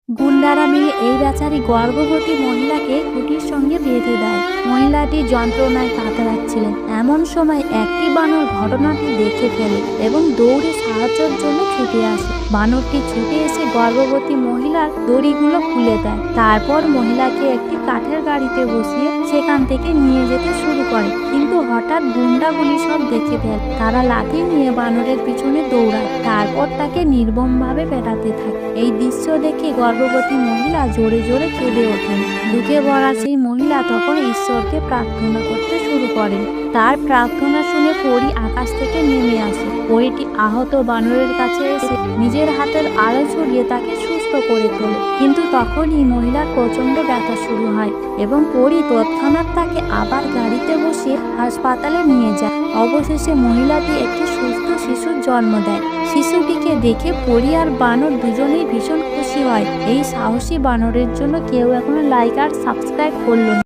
গুন্ডারা মিলে এই বেচারি গর্ভবতী মহিলাকে খুঁটির সঙ্গে বেঁধে দেয়। মহিলাটি যন্ত্রণায় কাতরাচ্ছিলেন। এমন সময় একটি বানর ঘটনাটি দেখে ফেলে এবং দৌড়ে সাহায্যের জন্য ছুটে আসে। বানরটি ছুটে এসে গর্ভবতী মহিলার দড়িগুলো খুলে দেয়। তারপর মহিলাকে একটি কাঠের গাড়িতে বসিয়ে সেখান থেকে নিয়ে যেতে শুরু করে। কিন্তু হঠাৎ গুন্ডাগুলি সব দেখে ফেলে। তারা লাঠি নিয়ে বানরের পিছনে দৌড়ায়, তারপর তাকে নির্মমভাবে পেটাতে থাকে। এই দৃশ্য দেখে গর্ভবতী মহিলা জোরে জোরে কেঁদে ওঠেন। দুঃখে ভরা সেই মহিলা তখন ঈশ্বরকে প্রার্থনা করতে শুরু করেন। তার প্রার্থনা শুনে পরী আকাশ থেকে নেমে আসে। পরীটি আহত বানরের কাছে এসে নিজের হাতের আলো ছড়িয়ে তাকে সুস্থ করে তোলে। কিন্তু তখনই মহিলার প্রচন্ড ব্যথা শুরু হয় এবং পরী তৎক্ষণাৎ তাকে আবার গাড়িতে বসিয়ে হাসপাতালে নিয়ে যায়। অবশেষে মহিলাটি একটি সুস্থ শিশুর জন্ম দেয়। শিশুটিকে দেখে পরী আর বানর দুজনেই ভীষণ খুশি হয়। এই সাহসী বানরের জন্য কেউ এখনো লাইক আর সাবস্ক্রাইব করলো না।